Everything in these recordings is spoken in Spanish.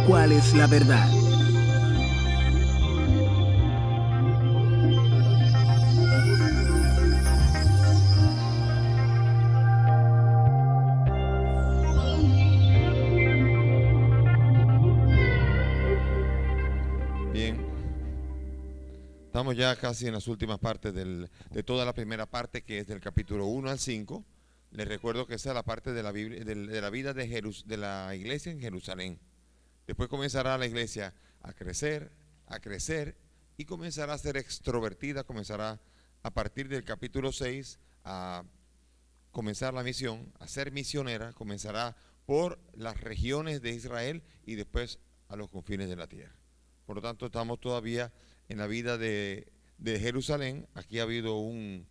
cuál es la verdad. Bien, estamos ya casi en las últimas partes de toda la primera parte, que es del capítulo 1 al 5. Les recuerdo que esa es la parte de la, Biblia, de la vida de la iglesia en Jerusalén. Después comenzará la iglesia a crecer y comenzará a ser extrovertida, comenzará a partir del capítulo 6 a comenzar la misión, a ser misionera, comenzará por las regiones de Israel y después a los confines de la tierra. Por lo tanto, estamos todavía en la vida de Jerusalén. Aquí ha habido un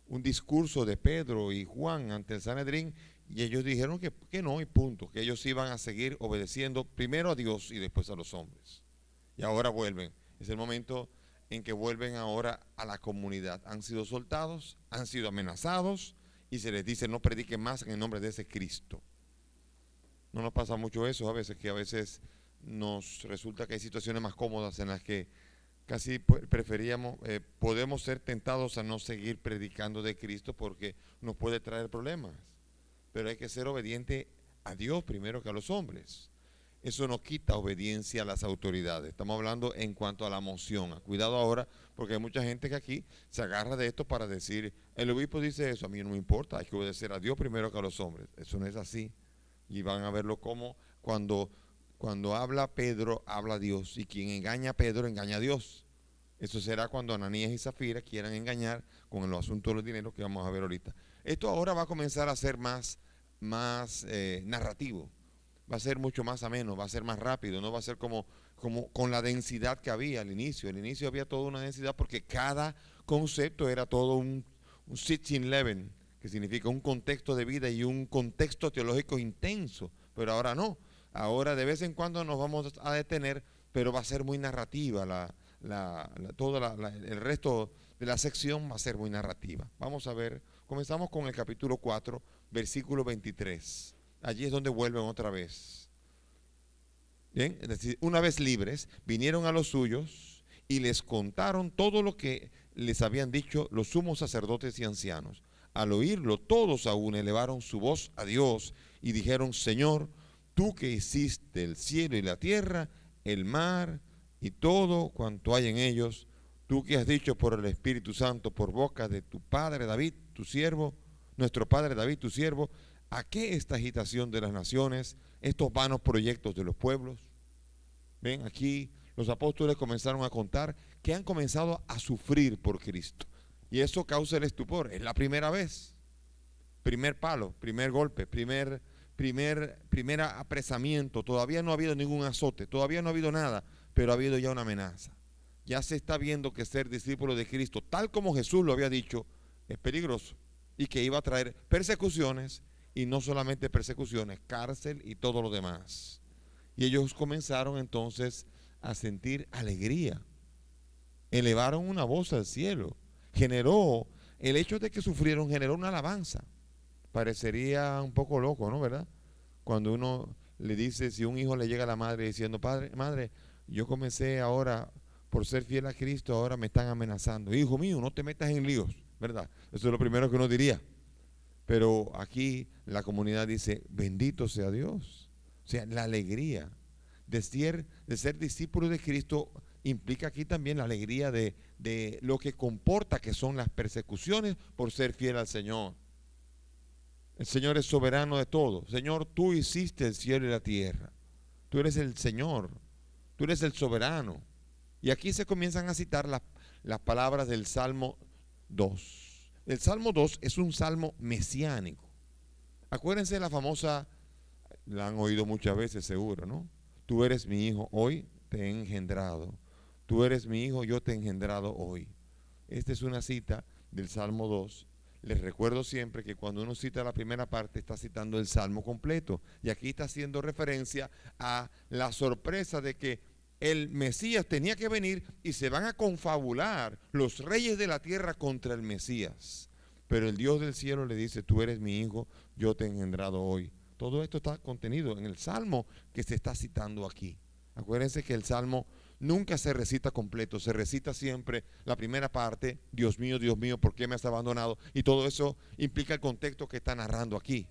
discurso de Pedro y Juan ante el Sanedrín, y ellos dijeron que no, y punto, que ellos iban a seguir obedeciendo primero a Dios y después a los hombres. Y ahora vuelven. Es el momento en que vuelven ahora a la comunidad. Han sido soltados, han sido amenazados, y se les dice: no prediquen más en el nombre de ese Cristo. No nos pasa mucho eso a veces, que a veces nos resulta que hay situaciones más cómodas en las que casi podemos ser tentados a no seguir predicando de Cristo porque nos puede traer problemas. Pero hay que ser obediente a Dios primero que a los hombres. Eso no quita obediencia a las autoridades. Estamos hablando en cuanto a la moción. Cuidado ahora, porque hay mucha gente que aquí se agarra de esto para decir: el obispo dice eso, a mí no me importa, hay que obedecer a Dios primero que a los hombres. Eso no es así. Y van a verlo como cuando habla Pedro, habla Dios, y quien engaña a Pedro, engaña a Dios. Eso será cuando Ananías y Zafira quieran engañar con el asunto de los dineros que vamos a ver ahorita. Esto ahora va a comenzar a ser más narrativo, va a ser mucho más ameno, va a ser más rápido, no va a ser como con la densidad que había al inicio. Al inicio había toda una densidad porque cada concepto era todo un sitting leven, que significa un contexto de vida y un contexto teológico intenso, pero ahora no. Ahora de vez en cuando nos vamos a detener, pero va a ser muy narrativa, el resto de la sección va a ser muy narrativa. Vamos a ver, comenzamos con el capítulo 4, versículo 23. Allí es donde vuelven otra vez. Bien, es decir, una vez libres, vinieron a los suyos y les contaron todo lo que les habían dicho los sumos sacerdotes y ancianos. Al oírlo, todos aún elevaron su voz a Dios y dijeron: Señor, tú que hiciste el cielo y la tierra, el mar y todo cuanto hay en ellos, tú que has dicho por el Espíritu Santo, por boca de tu padre David, tu siervo, nuestro padre David, tu siervo, ¿a qué esta agitación de las naciones, estos vanos proyectos de los pueblos? Ven, aquí los apóstoles comenzaron a contar que han comenzado a sufrir por Cristo. Y eso causa el estupor. Es la primera vez. Primer palo, primer golpe, primer apresamiento. Todavía no ha habido ningún azote, todavía no ha habido nada, pero ha habido ya una amenaza. Ya se está viendo que ser discípulo de Cristo, tal como Jesús lo había dicho, es peligroso y que iba a traer persecuciones, y no solamente persecuciones, cárcel y todo lo demás. Y ellos comenzaron entonces a sentir alegría. Elevaron una voz al cielo. Generó, el hecho de que sufrieron generó una alabanza. Parecería un poco loco, ¿no? ¿Verdad? Cuando uno le dice, si un hijo le llega a la madre diciendo: padre, madre, yo comencé ahora por ser fiel a Cristo, ahora me están amenazando. Hijo mío, no te metas en líos, ¿verdad? Eso es lo primero que uno diría. Pero aquí la comunidad dice: bendito sea Dios. O sea, la alegría de ser discípulo de Cristo implica aquí también la alegría de lo que comporta, que son las persecuciones por ser fiel al Señor. El Señor es soberano de todo. Señor, tú hiciste el cielo y la tierra. Tú eres el Señor. Tú eres el soberano. Y aquí se comienzan a citar las palabras del Salmo 2. El Salmo 2 es un salmo mesiánico. Acuérdense de la famosa, la han oído muchas veces seguro, ¿no? Tú eres mi hijo, hoy te he engendrado. Tú eres mi hijo, yo te he engendrado hoy. Esta es una cita del Salmo 2. Les recuerdo siempre que cuando uno cita la primera parte está citando el Salmo completo. Y aquí está haciendo referencia a la sorpresa de que el Mesías tenía que venir y se van a confabular los reyes de la tierra contra el Mesías. Pero el Dios del cielo le dice: tú eres mi hijo, yo te he engendrado hoy. Todo esto está contenido en el Salmo que se está citando aquí. Acuérdense que el Salmo nunca se recita completo, se recita siempre la primera parte, Dios mío, ¿por qué me has abandonado? Y todo eso implica el contexto que está narrando aquí,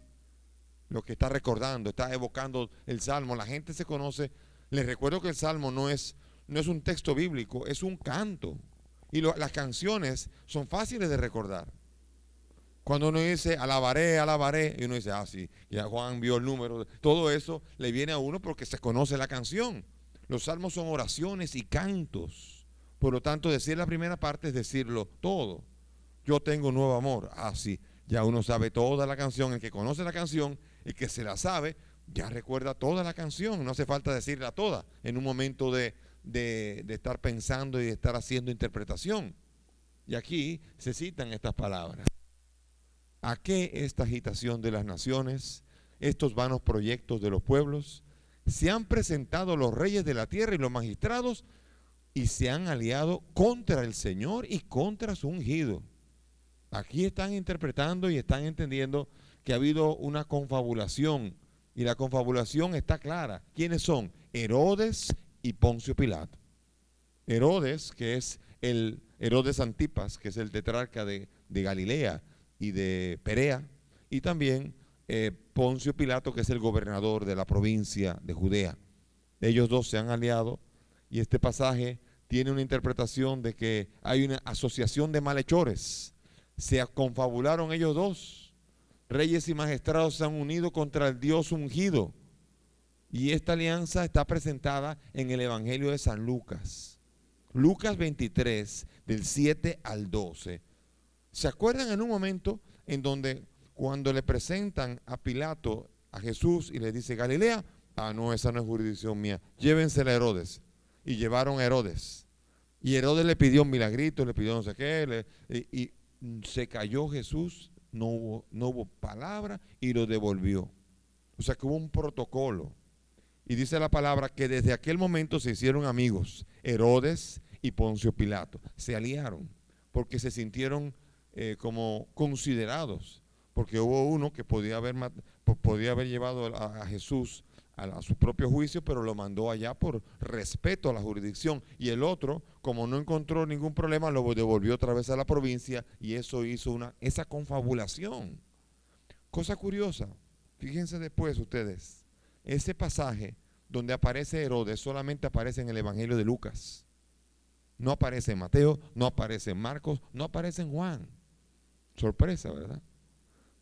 lo que está recordando, está evocando el Salmo. La gente se conoce. Les recuerdo que el Salmo no es un texto bíblico, es un canto. Y las canciones son fáciles de recordar. Cuando uno dice alabaré, alabaré, y uno dice, sí, ya Juan vio el número. Todo eso le viene a uno porque se conoce la canción. Los salmos son oraciones y cantos. Por lo tanto, decir la primera parte es decirlo todo. Yo tengo nuevo amor. Sí, ya uno sabe toda la canción. El que conoce la canción, el que se la sabe, ya recuerda toda la canción. No hace falta decirla toda en un momento de estar pensando y de estar haciendo interpretación. Y aquí se citan estas palabras. ¿A qué esta agitación de las naciones, estos vanos proyectos de los pueblos? Se han presentado los reyes de la tierra y los magistrados y se han aliado contra el Señor y contra su ungido. Aquí están interpretando y están entendiendo que ha habido una confabulación, y la confabulación está clara. ¿Quiénes son? Herodes y Poncio Pilato. Herodes, que es el Herodes Antipas, que es el tetrarca de Galilea y de Perea, y también Poncio Pilato, que es el gobernador de la provincia de Judea. Ellos dos se han aliado, y este pasaje tiene una interpretación de que hay una asociación de malhechores. Se confabularon ellos dos. Reyes y magistrados se han unido contra el Dios ungido. Y esta alianza está presentada en el Evangelio de San Lucas. Lucas 23, del 7 al 12. ¿Se acuerdan en un momento en donde cuando le presentan a Pilato a Jesús y le dice Galilea? No, esa no es jurisdicción mía. Llévensela a Herodes. Y llevaron a Herodes. Y Herodes le pidió un milagrito, le pidió no sé qué, y se cayó Jesús, no hubo palabra y lo devolvió. O sea que hubo un protocolo. Y dice la palabra que desde aquel momento se hicieron amigos, Herodes y Poncio Pilato. Se aliaron porque se sintieron como considerados, porque hubo uno que podía haber llevado a Jesús a su propio juicio, pero lo mandó allá por respeto a la jurisdicción, y el otro, como no encontró ningún problema, lo devolvió otra vez a la provincia, y eso hizo esa confabulación. Cosa curiosa, fíjense después ustedes, ese pasaje donde aparece Herodes solamente aparece en el Evangelio de Lucas. No aparece en Mateo, no aparece en Marcos, no aparece en Juan. Sorpresa, ¿verdad?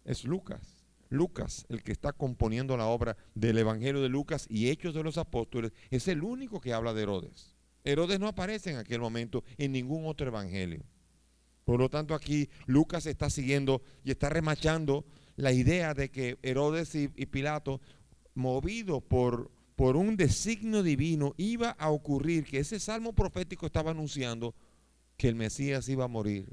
Es Lucas. Lucas, el que está componiendo la obra del Evangelio de Lucas y Hechos de los Apóstoles, es el único que habla de Herodes. Herodes no aparece en aquel momento en ningún otro evangelio. Por lo tanto, aquí Lucas está siguiendo y está remachando la idea de que Herodes y Pilato, movido por un designio divino, iba a ocurrir, que ese salmo profético estaba anunciando que el Mesías iba a morir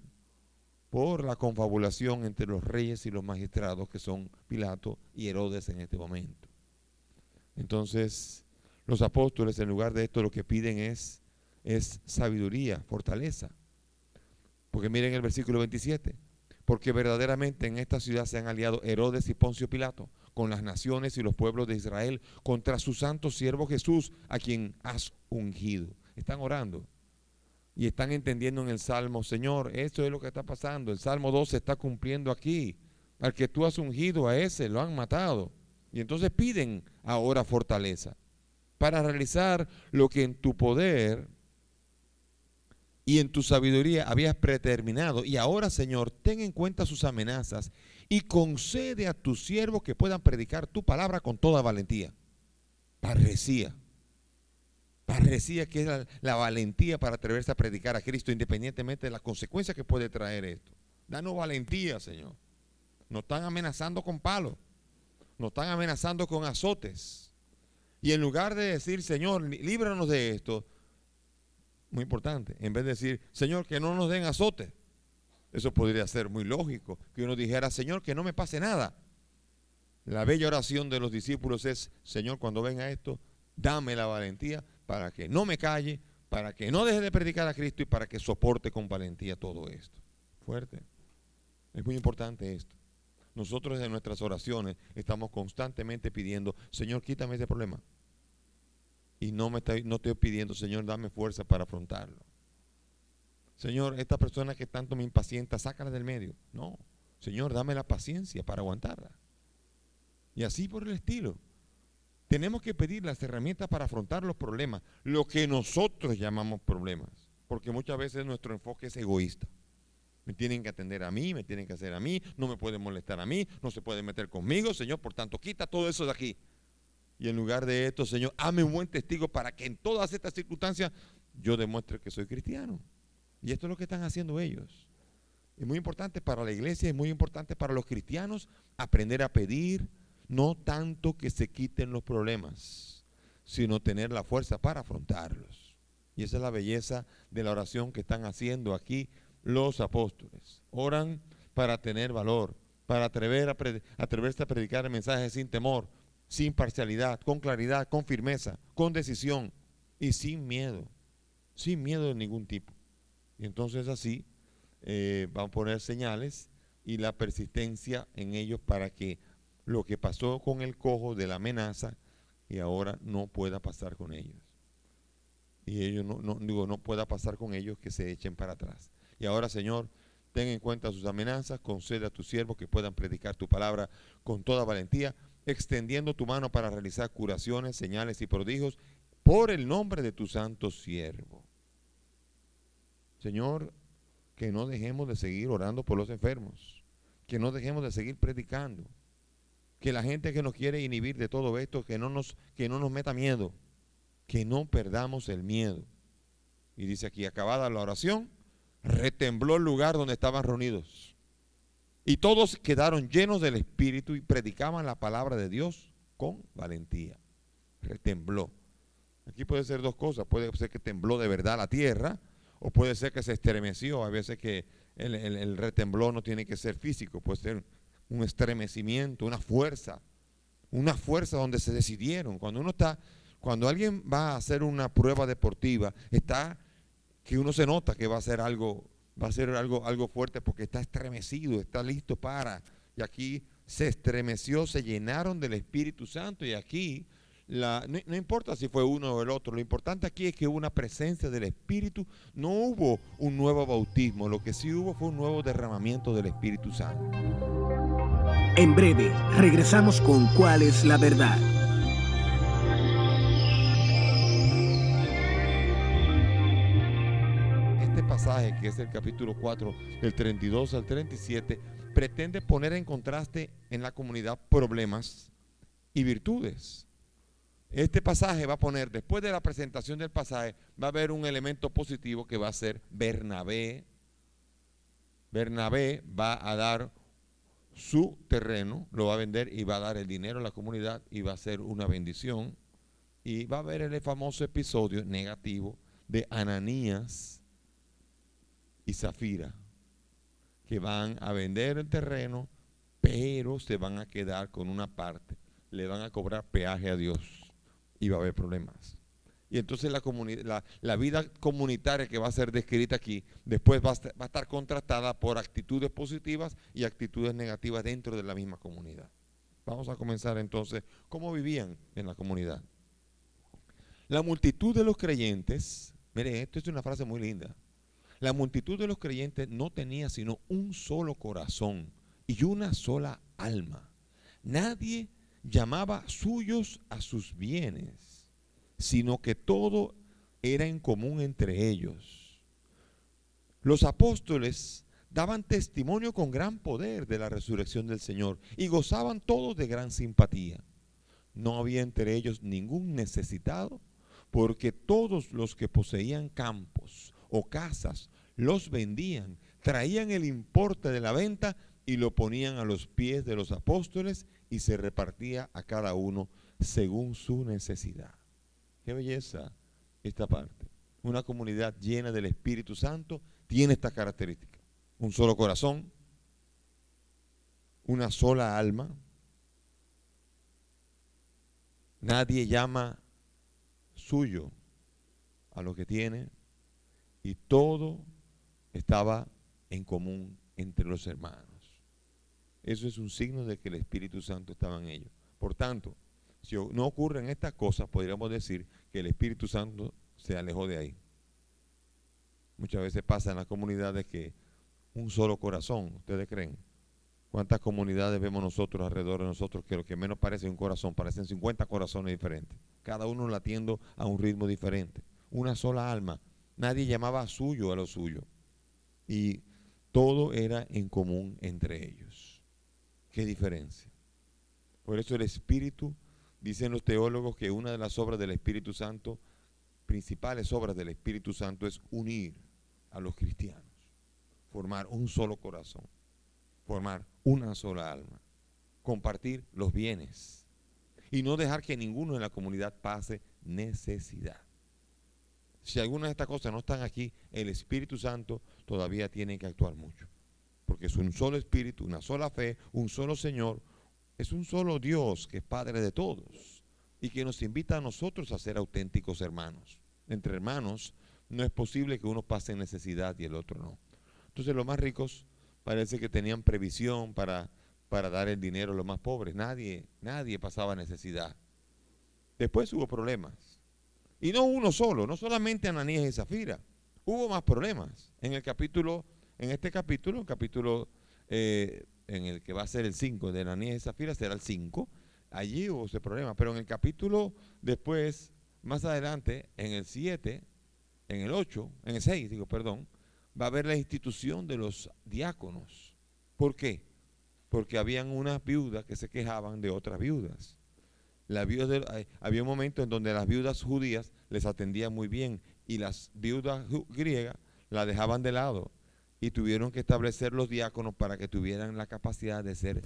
por la confabulación entre los reyes y los magistrados, que son Pilato y Herodes en este momento. Entonces, los apóstoles, en lugar de esto, lo que piden es sabiduría, fortaleza. Porque miren el versículo 27. Porque verdaderamente en esta ciudad se han aliado Herodes y Poncio Pilato con las naciones y los pueblos de Israel contra su santo siervo Jesús, a quien has ungido. Están orando y están entendiendo en el Salmo, Señor, esto es lo que está pasando. El Salmo 2 se está cumpliendo aquí. Al que tú has ungido, a ese lo han matado. Y entonces piden ahora fortaleza para realizar lo que en tu poder y en tu sabiduría habías predeterminado. Y ahora, Señor, ten en cuenta sus amenazas y concede a tus siervos que puedan predicar tu palabra con toda valentía. Parresía. Parresía, que es la valentía para atreverse a predicar a Cristo independientemente de las consecuencias que puede traer esto. Danos valentía, Señor. Nos están amenazando con palos. Nos están amenazando con azotes. Y en lugar de decir, Señor, líbranos de esto, muy importante, en vez de decir, Señor, que no nos den azote. Eso podría ser muy lógico, que uno dijera, Señor, que no me pase nada. La bella oración de los discípulos es, Señor, cuando venga esto, dame la valentía para que no me calle, para que no deje de predicar a Cristo y para que soporte con valentía todo esto. Fuerte. Es muy importante esto. nosotros en nuestras oraciones estamos constantemente pidiendo, Señor, quítame ese problema. Y no estoy pidiendo, Señor, dame fuerza para afrontarlo. Señor, esta persona que tanto me impacienta, sácala del medio. No, Señor, dame la paciencia para aguantarla. Y así por el estilo. Tenemos que pedir las herramientas para afrontar los problemas, lo que nosotros llamamos problemas. Porque muchas veces nuestro enfoque es egoísta. Me tienen que atender a mí, me tienen que hacer a mí, no me pueden molestar a mí, no se pueden meter conmigo, Señor, por tanto, quita todo eso de aquí. Y en lugar de esto, Señor, hazme un buen testigo para que en todas estas circunstancias yo demuestre que soy cristiano. Y esto es lo que están haciendo ellos. Es muy importante para la iglesia, es muy importante para los cristianos aprender a pedir, no tanto que se quiten los problemas, sino tener la fuerza para afrontarlos. Y esa es la belleza de la oración que están haciendo aquí los apóstoles. Oran para tener valor, para atreverse a predicar el mensaje sin temor, sin parcialidad, con claridad, con firmeza, con decisión y sin miedo de ningún tipo. Y entonces así van a poner señales y la persistencia en ellos para que lo que pasó con el cojo de la amenaza y ahora no pueda pasar con ellos. Y ellos no pueda pasar con ellos que se echen para atrás. Y ahora, Señor, ten en cuenta sus amenazas, concede a tus siervos que puedan predicar tu palabra con toda valentía, extendiendo tu mano para realizar curaciones, señales y prodigios por el nombre de tu santo siervo. Señor, que no dejemos de seguir orando por los enfermos, que no dejemos de seguir predicando, que la gente que nos quiere inhibir de todo esto, que no nos meta miedo, que no perdamos el miedo. Y dice aquí, acabada la oración, retembló el lugar donde estaban reunidos. Y todos quedaron llenos del Espíritu y predicaban la palabra de Dios con valentía. Retembló. Aquí puede ser dos cosas. Puede ser que tembló de verdad la tierra, o puede ser que se estremeció. A veces que el retemblor no tiene que ser físico, puede ser un estremecimiento, una fuerza donde se decidieron. Cuando alguien va a hacer una prueba deportiva, que uno se nota que va a ser algo fuerte porque está estremecido, está listo para. Y aquí se estremeció, se llenaron del Espíritu Santo. Y aquí no importa si fue uno o el otro, lo importante aquí es que hubo una presencia del Espíritu. No hubo un nuevo bautismo, lo que sí hubo fue un nuevo derramamiento del Espíritu Santo. En breve, regresamos con ¿Cuál es la verdad? Este pasaje, que es el capítulo 4, del 32 al 37, pretende poner en contraste en la comunidad problemas y virtudes. Este pasaje va a poner, después de la presentación del pasaje, va a haber un elemento positivo que va a ser Bernabé. Bernabé va a dar su terreno, lo va a vender y va a dar el dinero a la comunidad y va a ser una bendición. Y va a haber el famoso episodio negativo de Ananías y Zafira, que van a vender el terreno, pero se van a quedar con una parte, le van a cobrar peaje a Dios y va a haber problemas. Y entonces la vida comunitaria que va a ser descrita aquí, después va a estar contrastada por actitudes positivas y actitudes negativas dentro de la misma comunidad. Vamos a comenzar entonces, ¿cómo vivían en la comunidad? La multitud de los creyentes, miren, esto es una frase muy linda. La multitud de los creyentes no tenía sino un solo corazón y una sola alma. Nadie llamaba suyos a sus bienes, sino que todo era en común entre ellos. Los apóstoles daban testimonio con gran poder de la resurrección del Señor y gozaban todos de gran simpatía. No había entre ellos ningún necesitado, porque todos los que poseían campos o casas los vendían, traían el importe de la venta y lo ponían a los pies de los apóstoles y se repartía a cada uno según su necesidad. Qué belleza esta parte. Una comunidad llena del Espíritu Santo tiene esta característica: un solo corazón, una sola alma. Nadie llama suyo a lo que tiene y todo estaba en común entre los hermanos. eso es un signo de que el Espíritu Santo estaba en ellos. Por tanto, si no ocurren estas cosas, podríamos decir que el Espíritu Santo se alejó de ahí. Muchas veces pasa en las comunidades que un solo corazón, ¿ustedes creen? ¿Cuántas comunidades vemos nosotros alrededor de nosotros que lo que menos parece un corazón, parecen 50 corazones diferentes? Cada uno latiendo a un ritmo diferente. Una sola alma. Nadie llamaba suyo a lo suyo. Y todo era en común entre ellos. ¿Qué diferencia? Por eso el Espíritu, dicen los teólogos que una de las obras del Espíritu Santo, principales obras del Espíritu Santo, es unir a los cristianos, formar un solo corazón, formar una sola alma, compartir los bienes y no dejar que ninguno en la comunidad pase necesidad. Si algunas de estas cosas no están aquí, el Espíritu Santo todavía tiene que actuar mucho, porque es un solo Espíritu, una sola fe, un solo Señor, es un solo Dios que es Padre de todos y que nos invita a nosotros a ser auténticos hermanos. Entre hermanos no es posible que uno pase necesidad y el otro no. Entonces los más ricos parece que tenían previsión para dar el dinero a los más pobres. Nadie pasaba necesidad. Después hubo problemas. Y no uno solo, no solamente Ananías y Zafira. Hubo más problemas. En este capítulo, en el que va a ser el 5 de Ananías y Zafira, será el 5. Allí hubo ese problema. Pero en el capítulo después, más adelante, en el 7, en el 8, en el 6, va a haber la institución de los diáconos. ¿Por qué? Porque habían unas viudas que se quejaban de otras viudas. Había un momento en donde las viudas judías les atendían muy bien y las viudas griegas las dejaban de lado y tuvieron que establecer los diáconos para que tuvieran la capacidad de ser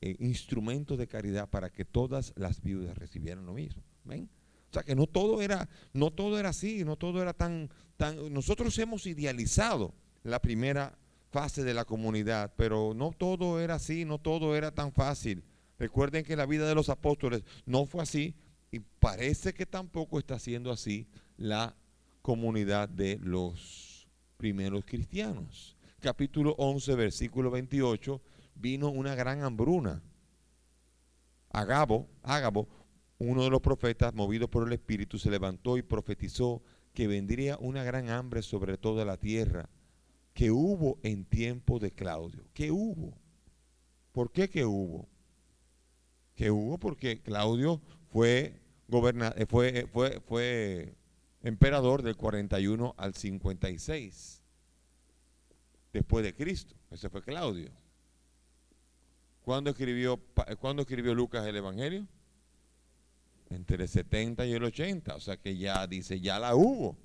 instrumentos de caridad para que todas las viudas recibieran lo mismo. ¿Ven? O sea que no todo era así, no todo era tan. Nosotros hemos idealizado la primera fase de la comunidad, pero no todo era así, no todo era tan fácil. Recuerden que la vida de los apóstoles no fue así y parece que tampoco está siendo así la comunidad de los primeros cristianos. Capítulo 11, versículo 28, vino una gran hambruna. Agabo, uno de los profetas, movido por el Espíritu, se levantó y profetizó que vendría una gran hambre sobre toda la tierra, que hubo en tiempo de Claudio. ¿Qué hubo? ¿Por qué que hubo? Que hubo porque Claudio fue emperador del 41 al 56 después de Cristo. Ese fue Claudio. ¿Cuándo escribió Lucas el Evangelio? Entre el 70 y el 80, o sea que ya la hubo.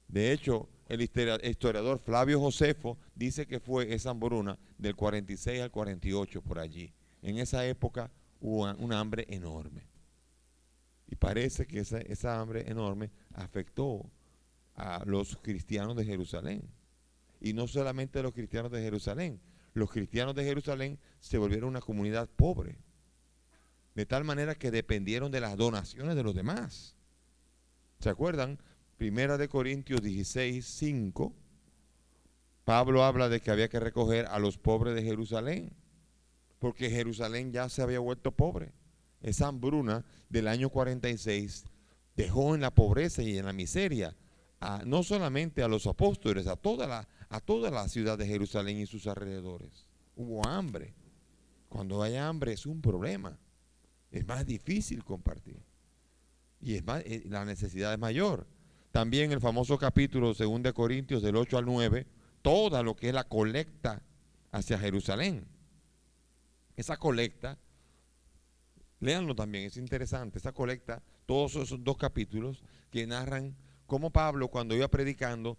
De hecho, el historiador Flavio Josefo dice que fue esa hambruna del 46 al 48 por allí. En esa época hubo una hambre enorme. Y parece que esa hambre enorme afectó a los cristianos de Jerusalén. Y no solamente a los cristianos de Jerusalén. Los cristianos de Jerusalén se volvieron una comunidad pobre. De tal manera que dependieron de las donaciones de los demás. ¿Se acuerdan? Primera de Corintios 16, 5. Pablo habla de que había que recoger a los pobres de Jerusalén, porque Jerusalén ya se había vuelto pobre. Esa hambruna del año 46 dejó en la pobreza y en la miseria no solamente a los apóstoles, a toda la ciudad de Jerusalén y sus alrededores. Hubo hambre. Cuando hay hambre es un problema. Es más difícil compartir. Y la necesidad es mayor. También el famoso capítulo 2 de Corintios del 8 al 9, toda lo que es la colecta hacia Jerusalén. Esa colecta, léanlo también, es interesante, esa colecta, todos esos 2 capítulos que narran cómo Pablo cuando iba predicando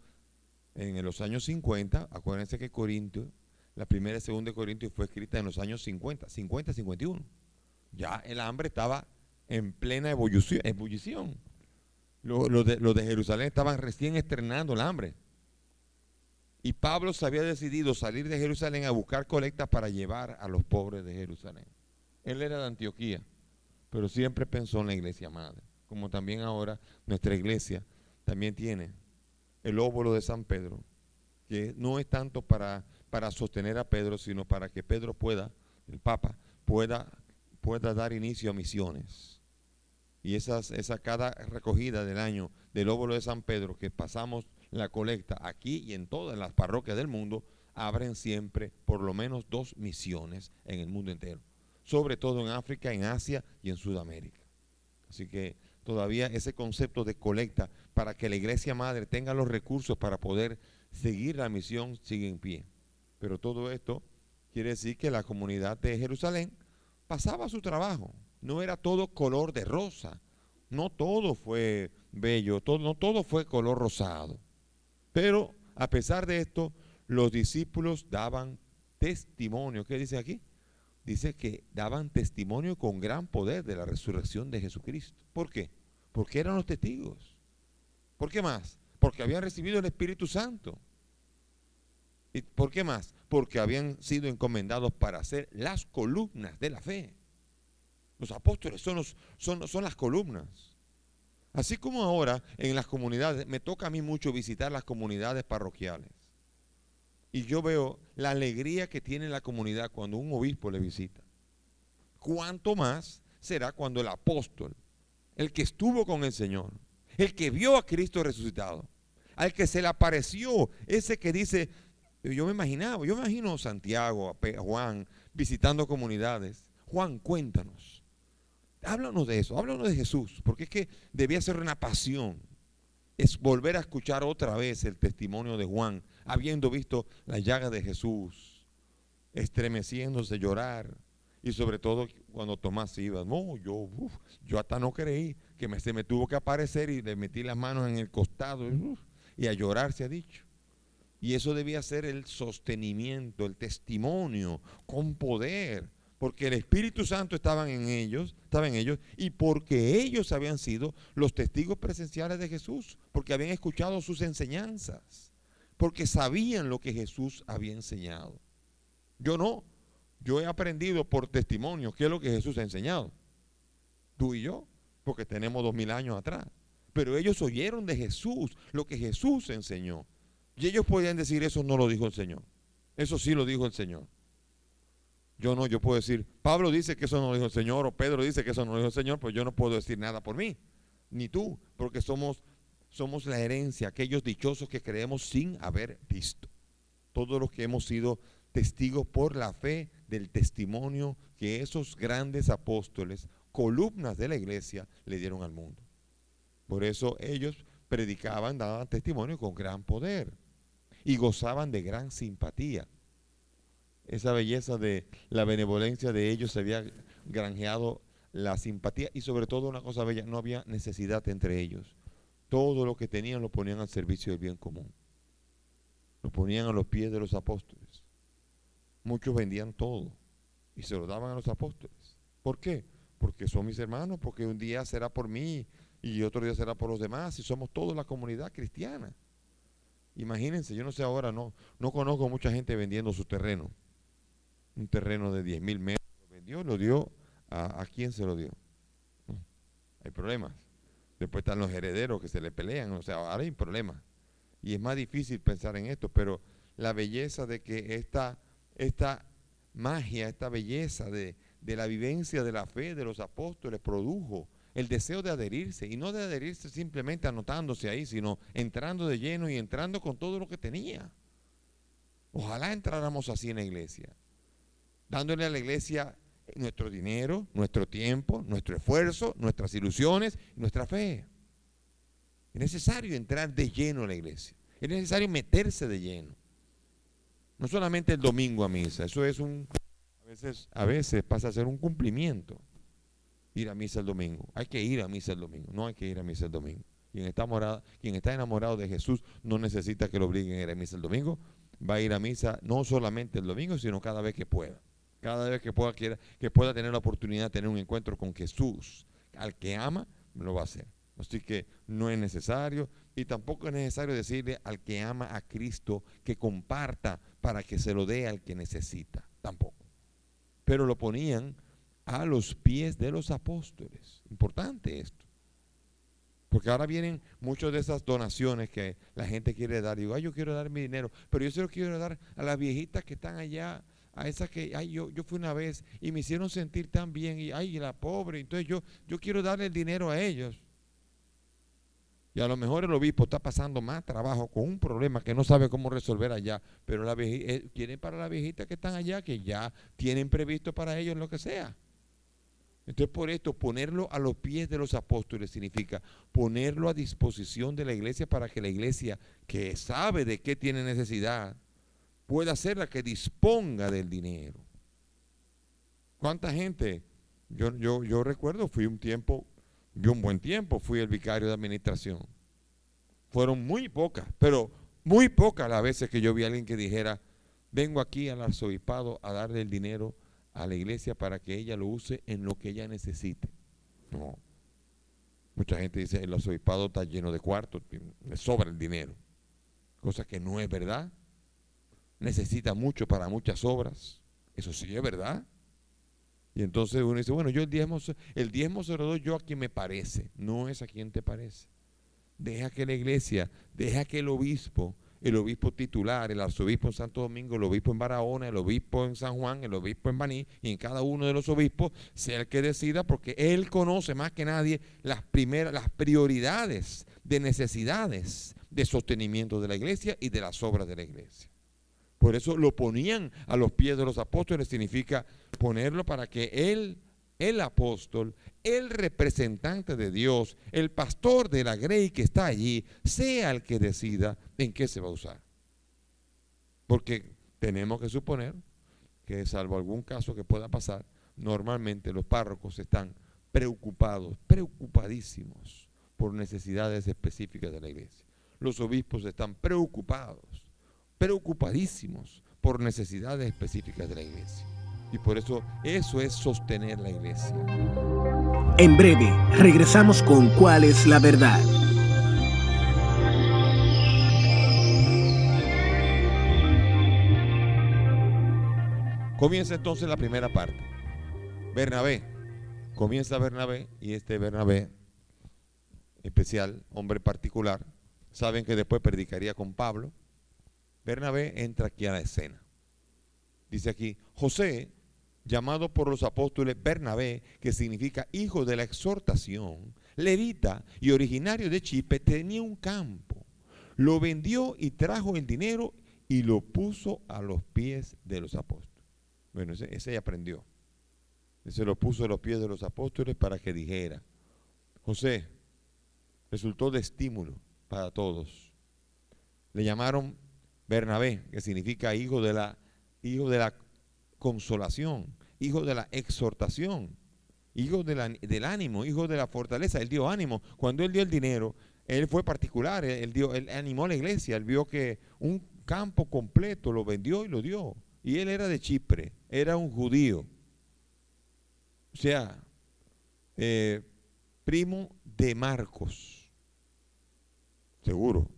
en los años 50, acuérdense que Corintios, la primera y segunda de Corintios fue escrita en los años 50-51. Ya el hambre estaba en plena ebullición. Los de Jerusalén estaban recién estrenando el hambre. Y Pablo se había decidido salir de Jerusalén a buscar colectas para llevar a los pobres de Jerusalén. Él era de Antioquía, pero siempre pensó en la iglesia madre. Como también ahora nuestra iglesia también tiene el óvulo de San Pedro, que no es tanto para para sostener a Pedro, sino para que Pedro pueda, el Papa, pueda dar inicio a misiones. Y esa cada recogida del año del óvulo de San Pedro, que pasamos la colecta aquí y en todas las parroquias del mundo, abren siempre por lo menos 2 misiones en el mundo entero, sobre todo en África, en Asia y en Sudamérica. Así que todavía ese concepto de colecta para que la iglesia madre tenga los recursos para poder seguir la misión sigue en pie. Pero todo esto quiere decir que la comunidad de Jerusalén pasaba su trabajo. No era todo color de rosa, no todo fue bello, no todo fue color rosado. Pero a pesar de esto, los discípulos daban testimonio. ¿Qué dice aquí? Dice que daban testimonio con gran poder de la resurrección de Jesucristo. ¿Por qué? Porque eran los testigos. ¿Por qué más? Porque habían recibido el Espíritu Santo. ¿Y por qué más? Porque habían sido encomendados para ser las columnas de la fe. Los apóstoles son las columnas. Así como ahora en las comunidades, me toca a mí mucho visitar las comunidades parroquiales. Y yo veo la alegría que tiene la comunidad cuando un obispo le visita. ¿Cuánto más será cuando el apóstol, el que estuvo con el Señor, el que vio a Cristo resucitado, al que se le apareció, ese que dice, yo me imagino a Santiago, a Juan, visitando comunidades. Juan, cuéntanos. Háblanos de eso, háblanos de Jesús, porque es que debía ser una pasión. Es volver a escuchar otra vez el testimonio de Juan, habiendo visto la llaga de Jesús, estremeciéndose, llorar, y sobre todo cuando Tomás iba, no, yo hasta no creí, que se me tuvo que aparecer y le metí las manos en el costado, y a llorar se ha dicho. Y eso debía ser el sostenimiento, el testimonio con poder, porque el Espíritu Santo estaba en ellos, y porque ellos habían sido los testigos presenciales de Jesús, porque habían escuchado sus enseñanzas, porque sabían lo que Jesús había enseñado. Yo he aprendido por testimonio qué es lo que Jesús ha enseñado. Tú y yo, porque tenemos 2000 años atrás. Pero ellos oyeron de Jesús lo que Jesús enseñó. Y ellos podían decir, eso no lo dijo el Señor. Eso sí lo dijo el Señor. Yo puedo decir, Pablo dice que eso no lo dijo el Señor, o Pedro dice que eso no lo dijo el Señor, pues yo no puedo decir nada por mí, ni tú, porque somos la herencia, aquellos dichosos que creemos sin haber visto. Todos los que hemos sido testigos por la fe del testimonio que esos grandes apóstoles, columnas de la iglesia, le dieron al mundo. Por eso ellos predicaban, daban testimonio con gran poder y gozaban de gran simpatía. Esa belleza de la benevolencia de ellos se había granjeado la simpatía, y sobre todo una cosa bella, no había necesidad entre ellos. Todo lo que tenían lo ponían al servicio del bien común. Lo ponían a los pies de los apóstoles. Muchos vendían todo y se lo daban a los apóstoles. ¿Por qué? Porque son mis hermanos, porque un día será por mí y otro día será por los demás, y somos toda la comunidad cristiana. Imagínense, yo no sé ahora, no conozco mucha gente vendiendo su terreno. Un terreno de 10,000 metros, lo dio a quién se lo dio. Hay problemas. Después están los herederos que se le pelean, o sea, ahora hay problemas. Y es más difícil pensar en esto, pero la belleza de que esta magia, esta belleza de la vivencia de la fe de los apóstoles produjo el deseo de adherirse, y no de adherirse simplemente anotándose ahí, sino entrando de lleno y entrando con todo lo que tenía. Ojalá entráramos así en la iglesia, dándole a la iglesia nuestro dinero, nuestro tiempo, nuestro esfuerzo, nuestras ilusiones, nuestra fe. Es necesario entrar de lleno a la iglesia, es necesario meterse de lleno. No solamente el domingo a misa, eso es a veces pasa a ser un cumplimiento, ir a misa el domingo. Hay que ir a misa el domingo, no hay que ir a misa el domingo. Quien está enamorado de Jesús no necesita que lo obliguen a ir a misa el domingo, va a ir a misa no solamente el domingo, sino cada vez que pueda. Cada vez que pueda tener la oportunidad de tener un encuentro con Jesús, al que ama, lo va a hacer. Así que no es necesario, y tampoco es necesario decirle al que ama a Cristo que comparta para que se lo dé al que necesita, tampoco. Pero lo ponían a los pies de los apóstoles. Importante esto. Porque ahora vienen muchas de esas donaciones que la gente quiere dar. Digo, ay, yo quiero dar mi dinero, pero yo se lo quiero dar a las viejitas que están allá, a esas que, ay, yo fui una vez y me hicieron sentir tan bien, y ay, la pobre, entonces yo quiero darle el dinero a ellos. Y a lo mejor el obispo está pasando más trabajo con un problema que no sabe cómo resolver allá, pero quieren para las viejitas que están allá, que ya tienen previsto para ellos lo que sea. Entonces, por esto, ponerlo a los pies de los apóstoles significa ponerlo a disposición de la iglesia para que la iglesia, que sabe de qué tiene necesidad, pueda ser la que disponga del dinero. ¿Cuánta gente? Yo recuerdo, fui un buen tiempo, fui el vicario de administración. Fueron muy pocas, pero muy pocas las veces que yo vi a alguien que dijera, vengo aquí al arzobispado a darle el dinero a la iglesia para que ella lo use en lo que ella necesite. No. Mucha gente dice, el arzobispado está lleno de cuartos, le sobra el dinero. Cosa que no es verdad. Necesita mucho para muchas obras. Eso sí es verdad. Y entonces uno dice, bueno, yo el diezmo se lo doy yo a quien me parece. No es a quien te parece. Deja que la iglesia, deja que el obispo titular, el arzobispo en Santo Domingo, el obispo en Barahona, el obispo en San Juan, el obispo en Baní, y en cada uno de los obispos sea el que decida, porque él conoce más que nadie las prioridades de necesidades de sostenimiento de la iglesia y de las obras de la iglesia. Por eso lo ponían a los pies de los apóstoles, significa ponerlo para que él, el apóstol, el representante de Dios, el pastor de la grey que está allí, sea el que decida en qué se va a usar. Porque tenemos que suponer que, salvo algún caso que pueda pasar, normalmente los párrocos están preocupadísimos por necesidades específicas de la iglesia. Los obispos están preocupadísimos por necesidades específicas de la iglesia. Y por eso es sostener la iglesia. En breve, regresamos con ¿Cuál es la verdad? Comienza entonces la primera parte. Bernabé. Comienza Bernabé, y este Bernabé especial, hombre particular, saben que después predicaría con Pablo. Bernabé entra aquí a la escena. Dice aquí, José, llamado por los apóstoles Bernabé, que significa hijo de la exhortación, levita y originario de Chipre, tenía un campo. Lo vendió y trajo el dinero y lo puso a los pies de los apóstoles. Bueno, ese ya aprendió. Ese lo puso a los pies de los apóstoles para que dijera. José resultó de estímulo para todos. Le llamaron Bernabé, que significa hijo de la consolación, hijo de la exhortación, hijo del ánimo, hijo de la fortaleza. Él dio ánimo. Cuando él dio el dinero, él fue particular, él animó a la iglesia, él vio que un campo completo lo vendió y lo dio. Y él era de Chipre, era un judío. O sea, primo de Marcos. Seguro,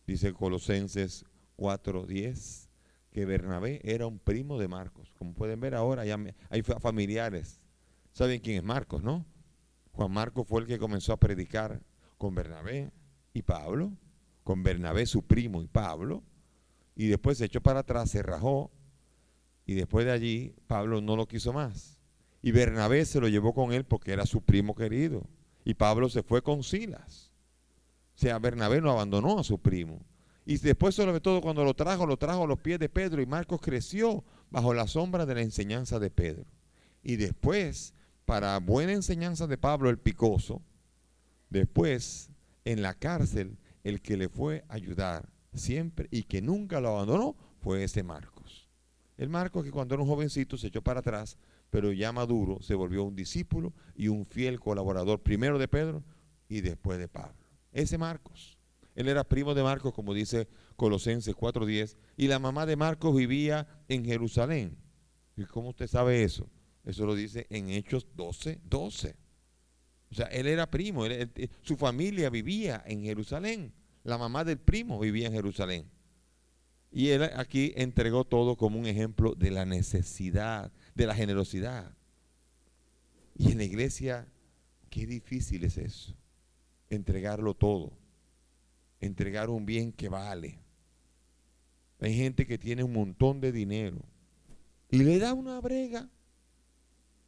dice Colosenses 4:10, que Bernabé era un primo de Marcos. Como pueden ver ahora, ya hay familiares. ¿Saben quién es Marcos, no? Juan Marcos fue el que comenzó a predicar con Bernabé y Pablo, con Bernabé su primo y Pablo, y después se echó para atrás, se rajó, y después de allí Pablo no lo quiso más. Y Bernabé se lo llevó con él porque era su primo querido, y Pablo se fue con Silas. O sea, Bernabé no abandonó a su primo. Y después, sobre todo, cuando lo trajo a los pies de Pedro, y Marcos creció bajo la sombra de la enseñanza de Pedro. Y después, para buena enseñanza de Pablo el picoso, después en la cárcel el que le fue a ayudar siempre y que nunca lo abandonó fue ese Marcos. El Marcos que cuando era un jovencito se echó para atrás, pero ya maduro se volvió un discípulo y un fiel colaborador, primero de Pedro y después de Pablo. Ese Marcos. Él era primo de Marcos, como dice Colosenses 4:10, y la mamá de Marcos vivía en Jerusalén. ¿Y cómo usted sabe eso? Eso lo dice en Hechos 12:12. O sea, él era primo, su familia vivía en Jerusalén. La mamá del primo vivía en Jerusalén. Y él aquí entregó todo como un ejemplo de la necesidad, de la generosidad. Y en la iglesia, qué difícil es eso. entregarlo todo, entregar un bien que vale. Hay gente que tiene un montón de dinero y le da una brega.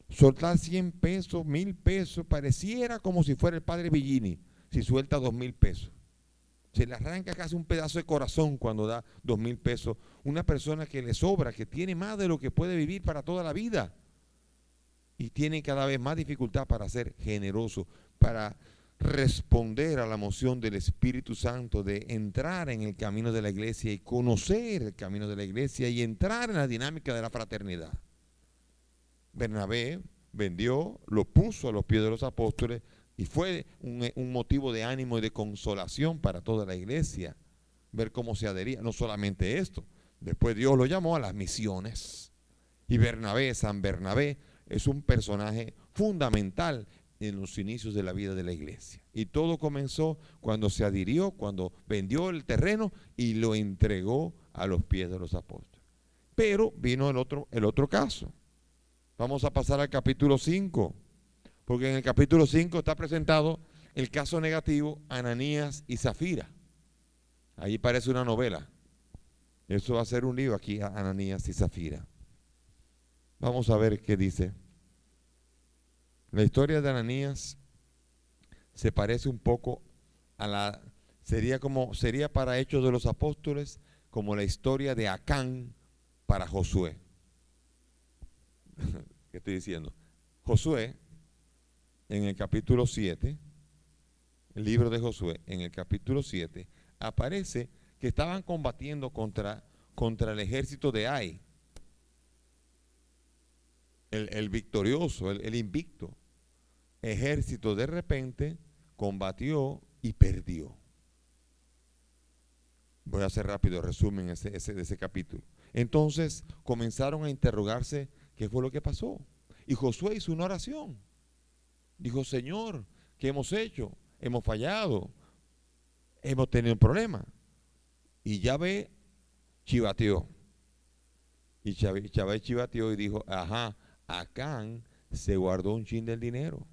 Soltar 100 pesos, 1000 pesos, pareciera como si fuera el padre Villini, si suelta 2000 pesos. Se le arranca casi un pedazo de corazón cuando da 2000 pesos. Una persona que le sobra, que tiene más de lo que puede vivir para toda la vida. Y tiene cada vez más dificultad para ser generoso, para responder a la moción del Espíritu Santo de entrar en el camino de la iglesia y conocer el camino de la iglesia y entrar en la dinámica de la fraternidad. Bernabé vendió, lo puso a los pies de los apóstoles y fue un motivo de ánimo y de consolación para toda la iglesia, ver cómo se adhería. No solamente esto, después Dios lo llamó a las misiones. Y Bernabé, San Bernabé, es un personaje fundamental en los inicios de la vida de la iglesia. Y todo comenzó cuando se adhirió, cuando vendió el terreno y lo entregó a los pies de los apóstoles. Pero vino el otro caso. Vamos a pasar al capítulo 5, porque en el capítulo 5 está presentado el caso negativo Ananías y Zafira. Ahí parece una novela. Eso va a ser un libro aquí, Ananías y Zafira. Vamos a ver qué dice. La historia de Ananías se parece un poco a sería para Hechos de los Apóstoles como la historia de Acán para Josué. ¿Qué estoy diciendo? Josué, en el capítulo 7, el libro de Josué, en el capítulo 7, aparece que estaban combatiendo contra el ejército de Ai, el victorioso, el invicto. Ejército de repente combatió y perdió. Voy a hacer rápido resumen de ese capítulo. Entonces comenzaron a interrogarse qué fue lo que pasó. Y Josué hizo una oración. Dijo: Señor, ¿qué hemos hecho? Hemos fallado. Hemos tenido un problema. Y Yahvé chivateó. Y Yahvé chivateó y dijo: ajá, Acán se guardó un chin del dinero.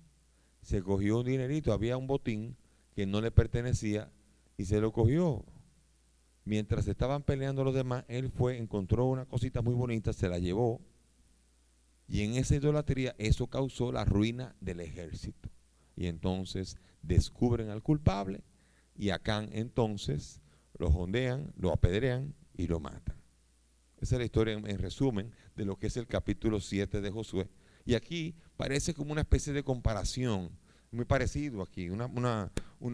Se cogió un dinerito, había un botín que no le pertenecía y se lo cogió. Mientras estaban peleando los demás, él fue, encontró una cosita muy bonita, se la llevó. Y en esa idolatría eso causó la ruina del ejército. Y entonces descubren al culpable y Acán entonces lo jondean, lo apedrean y lo matan. Esa es la historia en resumen de lo que es el capítulo 7 de Josué. Y aquí parece como una especie de comparación, muy parecido aquí.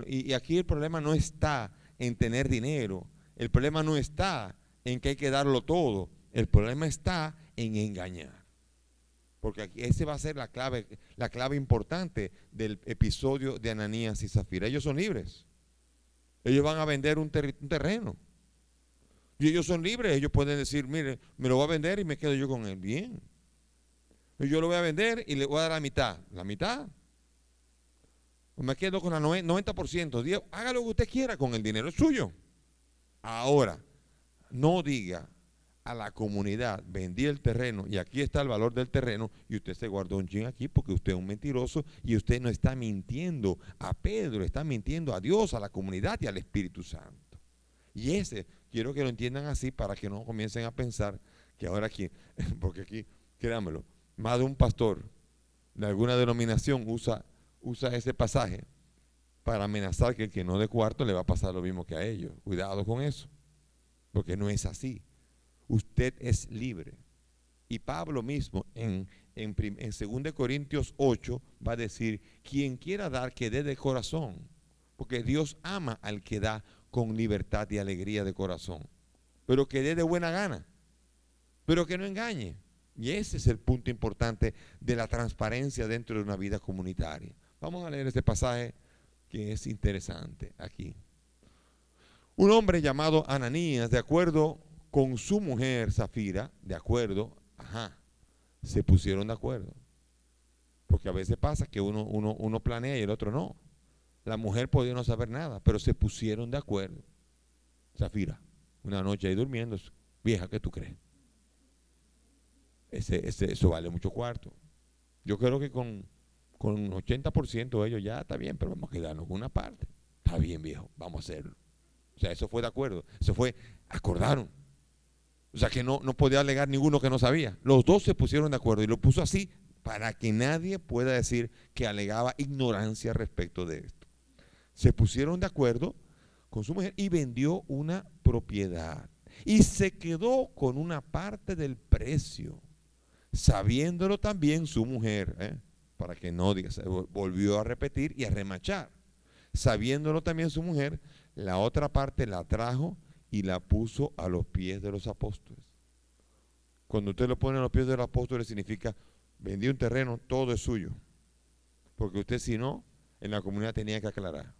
Y aquí el problema no está en tener dinero, el problema no está en que hay que darlo todo, el problema está en engañar. Porque aquí esa va a ser la clave importante del episodio de Ananías y Zafira. Ellos son libres, ellos van a vender un terreno. Y ellos son libres, ellos pueden decir: mire, me lo voy a vender y me quedo yo con él. Bien. Yo lo voy a vender y le voy a dar la mitad. La mitad. O me quedo con el 90%. Haga lo que usted quiera con el dinero, es suyo. Ahora, no diga a la comunidad: vendí el terreno y aquí está el valor del terreno y usted se guardó un chin aquí porque usted es un mentiroso y usted no está mintiendo a Pedro, está mintiendo a Dios, a la comunidad y al Espíritu Santo. Y quiero que lo entiendan así para que no comiencen a pensar que ahora aquí, porque aquí, créanmelo, más de un pastor de alguna denominación usa ese pasaje para amenazar que el que no dé cuarto le va a pasar lo mismo que a ellos. Cuidado con eso, porque no es así. Usted es libre. Y Pablo mismo en 2 Corintios 8 va a decir: quien quiera dar, que dé de corazón, porque Dios ama al que da con libertad y alegría de corazón, pero que dé de buena gana, pero que no engañe. Y ese es el punto importante de la transparencia dentro de una vida comunitaria. Vamos a leer este pasaje que es interesante aquí. Un hombre llamado Ananías, de acuerdo con su mujer Zafira, se pusieron de acuerdo. Porque a veces pasa que uno planea y el otro no. La mujer podía no saber nada, pero se pusieron de acuerdo. Zafira, una noche ahí durmiendo: vieja, ¿qué tú crees? Eso vale mucho cuarto. Yo creo que con con un 80% ellos ya está bien, pero vamos a quedarnos con una parte. Está bien, viejo, vamos a hacerlo. O sea, eso fue de acuerdo, eso fue, acordaron. O sea, que no podía alegar ninguno que no sabía. Los dos se pusieron de acuerdo y lo puso así para que nadie pueda decir que alegaba ignorancia respecto de esto. Se pusieron de acuerdo con su mujer y vendió una propiedad. Y se quedó con una parte del precio, sabiéndolo también su mujer, para que no diga, se volvió a repetir y a remachar. Sabiéndolo también su mujer, la otra parte la trajo y la puso a los pies de los apóstoles. Cuando usted lo pone a los pies de los apóstoles significa, vendí un terreno, todo es suyo. Porque usted si no, en la comunidad tenía que aclarar.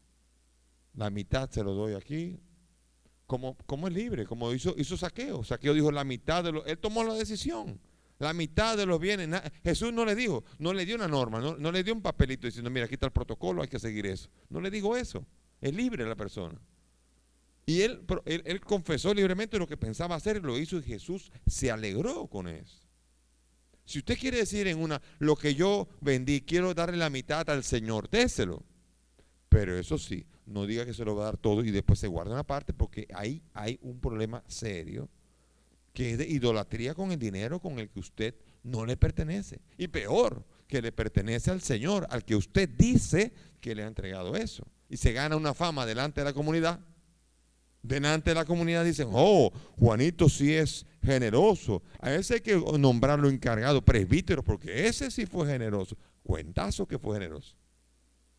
La mitad se lo doy aquí, como es libre, como hizo Zaqueo. Zaqueo dijo la mitad de los, él tomó la decisión. La mitad de los bienes, Jesús no le dijo, no le dio una norma, no le dio un papelito diciendo, mira, aquí está el protocolo, hay que seguir eso. No le dijo eso, es libre la persona. Y él confesó libremente lo que pensaba hacer y lo hizo y Jesús se alegró con eso. Si usted quiere decir lo que yo vendí, quiero darle la mitad al Señor, déselo. Pero eso sí, no diga que se lo va a dar todo y después se guarda una parte porque ahí hay un problema serio que es de idolatría con el dinero con el que usted no le pertenece. Y peor, que le pertenece al Señor, al que usted dice que le ha entregado eso. Y se gana una fama delante de la comunidad. Delante de la comunidad dicen, oh, Juanito sí es generoso. A ese hay que nombrarlo encargado, presbítero, porque ese sí fue generoso. Cuentazo que fue generoso.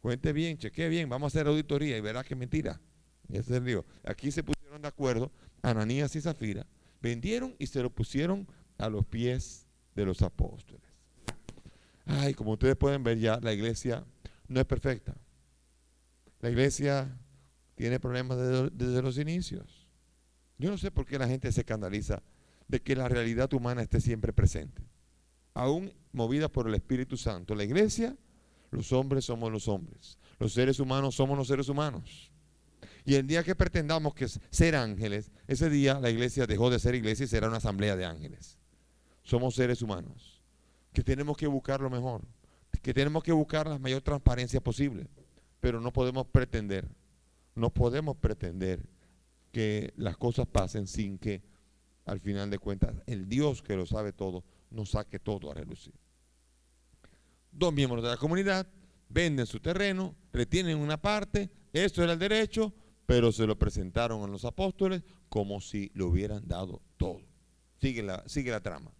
Cuente bien, chequee bien, vamos a hacer auditoría y verá que mentira. Ese es el lío. Aquí se pusieron de acuerdo, Ananías y Zafira, vendieron y se lo pusieron a los pies de los apóstoles. Ay, como ustedes pueden ver ya, la iglesia no es perfecta. La iglesia tiene problemas desde los inicios. Yo no sé por qué la gente se escandaliza de que la realidad humana esté siempre presente. Aún movida por el Espíritu Santo, la iglesia, los hombres somos los hombres, los seres humanos somos los seres humanos. Y el día que pretendamos que ser ángeles, ese día la iglesia dejó de ser iglesia y será una asamblea de ángeles. Somos seres humanos que tenemos que buscar lo mejor, que tenemos que buscar la mayor transparencia posible, pero no podemos pretender que las cosas pasen sin que al final de cuentas el Dios que lo sabe todo nos saque todo a relucir. Dos miembros de la comunidad venden su terreno, retienen una parte, esto era el derecho, pero se lo presentaron a los apóstoles como si lo hubieran dado todo. Sigue la trama.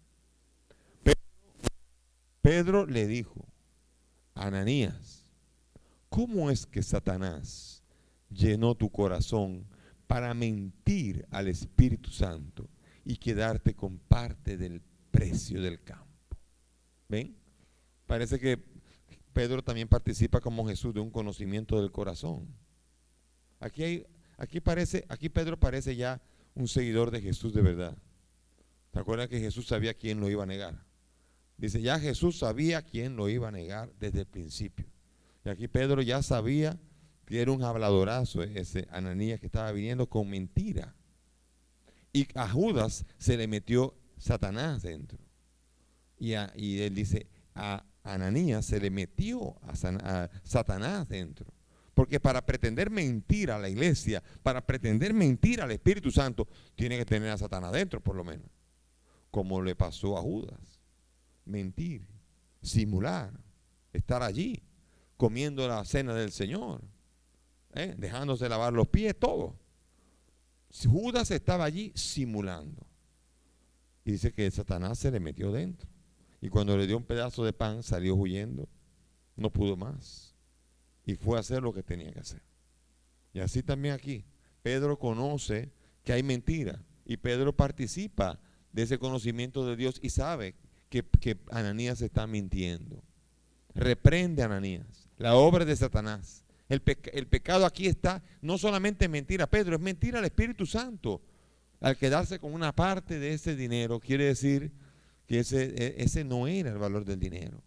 Pedro le dijo, Ananías, ¿cómo es que Satanás llenó tu corazón para mentir al Espíritu Santo y quedarte con parte del precio del campo? ¿Ven? Parece que Pedro también participa como Jesús de un conocimiento del corazón. Aquí Pedro parece ya un seguidor de Jesús de verdad. ¿Te acuerdas que Jesús sabía quién lo iba a negar? Dice, ya Jesús sabía quién lo iba a negar desde el principio. Y aquí Pedro ya sabía que era un habladorazo ese Ananías que estaba viniendo con mentira. Y a Judas se le metió Satanás dentro. Y él dice, a Ananías se le metió a Satanás dentro. Porque para pretender mentir a la iglesia, para pretender mentir al Espíritu Santo, tiene que tener a Satanás dentro por lo menos. Como le pasó a Judas. Mentir, simular, estar allí, comiendo la cena del Señor, dejándose lavar los pies, todo. Judas estaba allí simulando. Y dice que Satanás se le metió dentro. Y cuando le dio un pedazo de pan, salió huyendo. No pudo más. Y fue a hacer lo que tenía que hacer. Y así también aquí. Pedro conoce que hay mentira. Y Pedro participa de ese conocimiento de Dios y sabe que Ananías está mintiendo. Reprende a Ananías. La obra de Satanás. El pecado aquí está no solamente en mentir a Pedro, es mentir al Espíritu Santo. Al quedarse con una parte de ese dinero, quiere decir que ese no era el valor del dinero.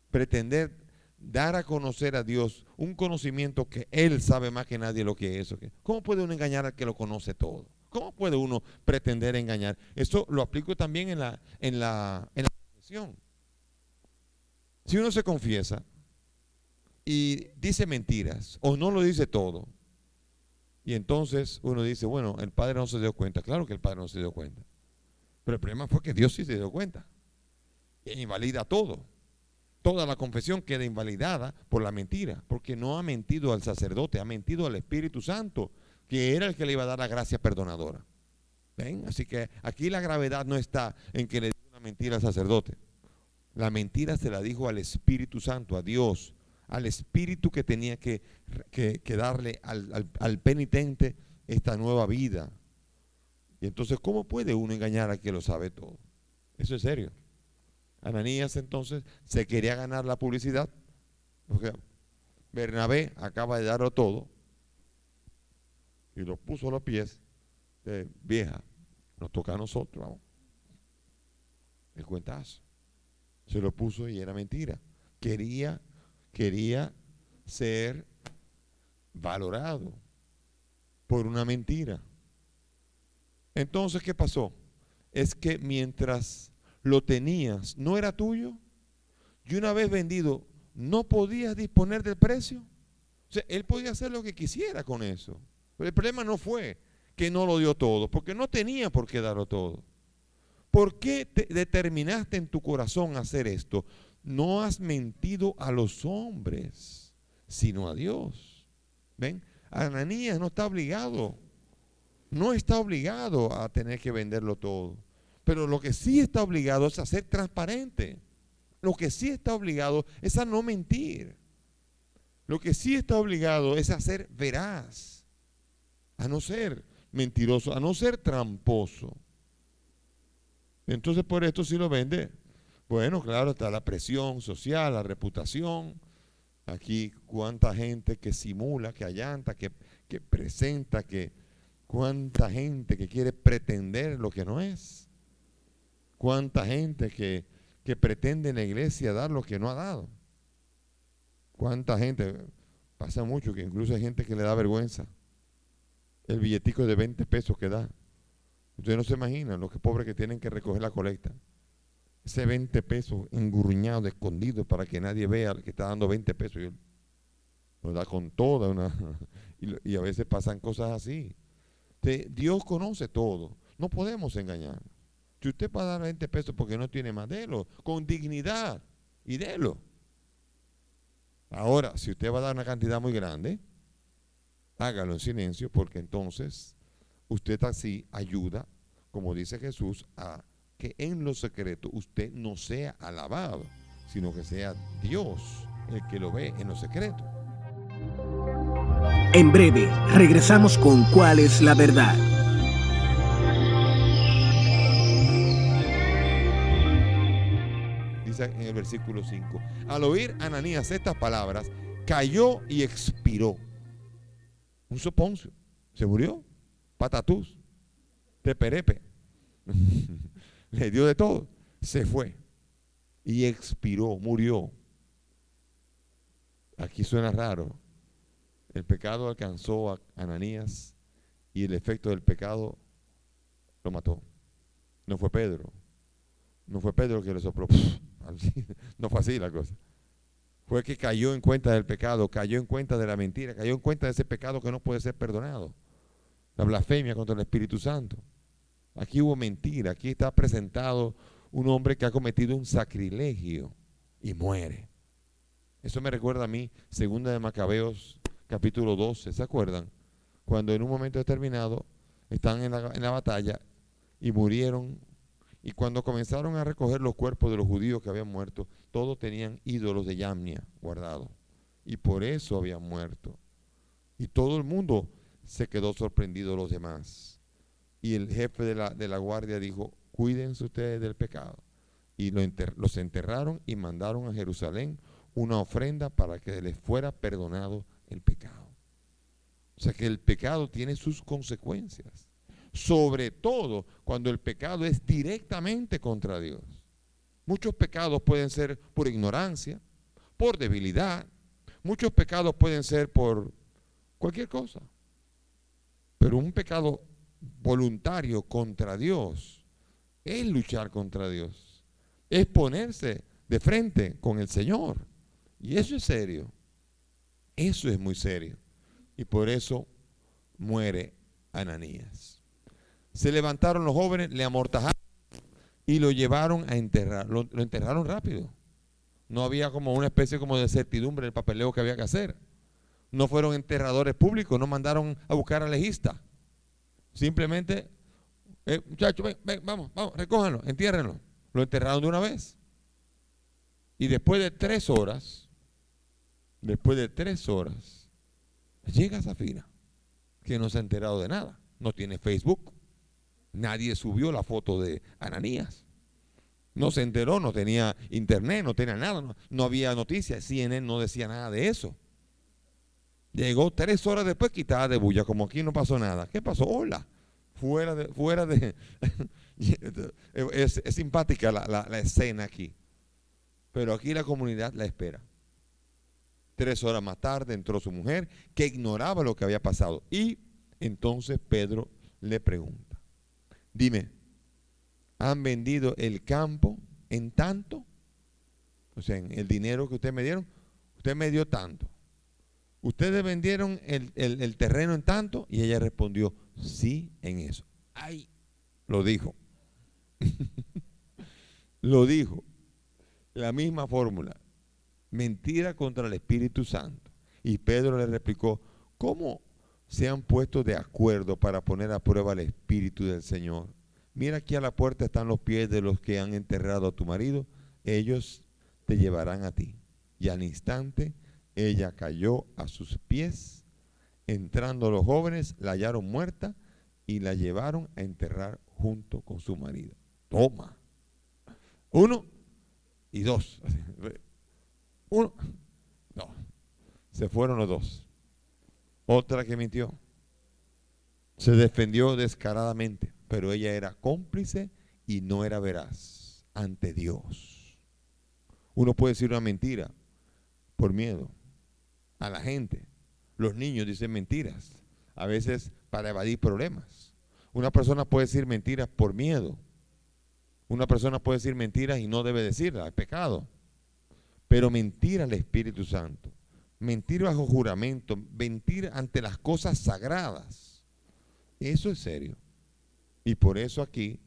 Pretender dar a conocer a Dios un conocimiento que Él sabe más que nadie lo que es. ¿Cómo puede uno engañar al que lo conoce todo? ¿Cómo puede uno pretender engañar? Esto lo aplico también en la confesión. Si uno se confiesa, y dice mentiras o no lo dice todo. Y entonces uno dice, bueno, el padre no se dio cuenta. Claro que el padre no se dio cuenta. Pero el problema fue que Dios sí se dio cuenta. E invalida todo. Toda la confesión queda invalidada por la mentira, porque no ha mentido al sacerdote, ha mentido al Espíritu Santo, que era el que le iba a dar la gracia perdonadora. ¿Ven? Así que aquí la gravedad no está en que le dijo una mentira al sacerdote. La mentira se la dijo al Espíritu Santo, a Dios, al Espíritu que tenía que darle al penitente esta nueva vida. Y entonces, ¿cómo puede uno engañar al que lo sabe todo? Eso es serio. Ananías entonces se quería ganar la publicidad, porque Bernabé acaba de darlo todo y lo puso a los pies de vieja. Nos toca a nosotros, vamos. El cuentazo. Se lo puso y era mentira. Quería ser valorado por una mentira. Entonces, ¿qué pasó? Es que mientras lo tenías, no era tuyo, y una vez vendido, no podías disponer del precio. O sea, él podía hacer lo que quisiera con eso. Pero el problema no fue que no lo dio todo, porque no tenía por qué darlo todo. ¿Por qué te determinaste en tu corazón hacer esto? No has mentido a los hombres, sino a Dios. ¿Ven? Ananías no está obligado a tener que venderlo todo. Pero lo que sí está obligado es a ser transparente. Lo que sí está obligado es a no mentir. Lo que sí está obligado es a ser veraz, a no ser mentiroso, a no ser tramposo. Entonces por esto sí lo vende. Bueno, claro, está la presión social, la reputación. Aquí cuánta gente que simula, que allanta, que presenta, cuánta gente que quiere pretender lo que no es. Cuánta gente que pretende en la iglesia dar lo que no ha dado. Cuánta gente, pasa mucho que incluso hay gente que le da vergüenza el billetico de 20 pesos que da. Ustedes no se imaginan los que pobres que tienen que recoger la colecta. Ese 20 pesos engurruñado, escondido para que nadie vea que está dando 20 pesos. Y él lo da con toda una... y a veces pasan cosas así. Dios conoce todo. No podemos engañar. Si usted va a dar 20 pesos porque no tiene más, délo, con dignidad, y délo. Ahora, si usted va a dar una cantidad muy grande, hágalo en silencio, porque entonces usted así ayuda, como dice Jesús, a que en lo secreto usted no sea alabado, sino que sea Dios el que lo ve en lo secreto. En breve, regresamos con ¿Cuál es la verdad? Dice en el versículo 5, al oír Ananías estas palabras, cayó y expiró. Un soponcio, se murió, patatús, teperepe, le dio de todo, se fue y expiró, murió. Aquí suena raro. El pecado alcanzó a Ananías y el efecto del pecado lo mató. No fue Pedro. No fue Pedro que le sopló. No fue así la cosa. Fue que cayó en cuenta del pecado, cayó en cuenta de la mentira, cayó en cuenta de ese pecado que no puede ser perdonado. La blasfemia contra el Espíritu Santo. Aquí hubo mentira, aquí está presentado un hombre que ha cometido un sacrilegio y muere. Eso me recuerda a mí, segunda de Macabeos, capítulo 12, ¿se acuerdan? Cuando en un momento determinado están en la batalla y murieron. Y cuando comenzaron a recoger los cuerpos de los judíos que habían muerto, todos tenían ídolos de Yamnia guardados. Y por eso habían muerto. Y todo el mundo se quedó sorprendido, los demás. Y el jefe de la guardia dijo, cuídense ustedes del pecado. Y los enterraron y mandaron a Jerusalén una ofrenda para que les fuera perdonado el pecado. O sea que el pecado tiene sus consecuencias. Sobre todo cuando el pecado es directamente contra Dios. Muchos pecados pueden ser por ignorancia, por debilidad. Muchos pecados pueden ser por cualquier cosa. Pero un pecado voluntario contra Dios es luchar contra Dios. Es ponerse de frente con el Señor. Y eso es serio. Eso es muy serio. Y por eso muere Ananías. Se levantaron los jóvenes, le amortajaron y lo llevaron a enterrar. Lo enterraron rápido. No había como una especie como de certidumbre del papeleo que había que hacer. No fueron enterradores públicos, no mandaron a buscar al legista. Simplemente, muchachos, ven, vamos, recójanlo, entiérrenlo. Lo enterraron de una vez. Y después de 3 horas, llega Zafira, que no se ha enterado de nada. No tiene Facebook. Nadie subió la foto de Ananías. No se enteró, no tenía internet, no tenía nada, no había noticias. CNN no decía nada de eso. Llegó 3 horas después quitada de bulla, como aquí no pasó nada. ¿Qué pasó? Hola. Fuera de es simpática la escena aquí. Pero aquí la comunidad la espera. 3 horas más tarde entró su mujer, que ignoraba lo que había pasado. Y entonces Pedro le pregunta, dime, ¿han vendido el campo en tanto? O sea, en el dinero que ustedes me dieron, usted me dio tanto. ¿Ustedes vendieron el terreno en tanto? Y ella respondió, sí, en eso. ¡Ay! Lo dijo. Lo dijo. La misma fórmula. Mentira contra el Espíritu Santo. Y Pedro le replicó, ¿cómo se han puesto de acuerdo para poner a prueba el Espíritu del Señor? Mira, aquí a la puerta están los pies de los que han enterrado a tu marido. Ellos te llevarán a ti. Y al instante ella cayó a sus pies. Entrando los jóvenes, la hallaron muerta y la llevaron a enterrar junto con su marido. Toma. 1 y 2. 1, 2. Se fueron los 2. Otra que mintió. Se defendió descaradamente, pero ella era cómplice y no era veraz ante Dios. Uno puede decir una mentira por miedo a la gente. Los niños dicen mentiras, a veces para evadir problemas. Una persona puede decir mentiras por miedo. Una persona puede decir mentiras y no debe decirlas, es pecado. Pero mentir al Espíritu Santo, mentir bajo juramento, mentir ante las cosas sagradas, eso es serio. Y por eso aquí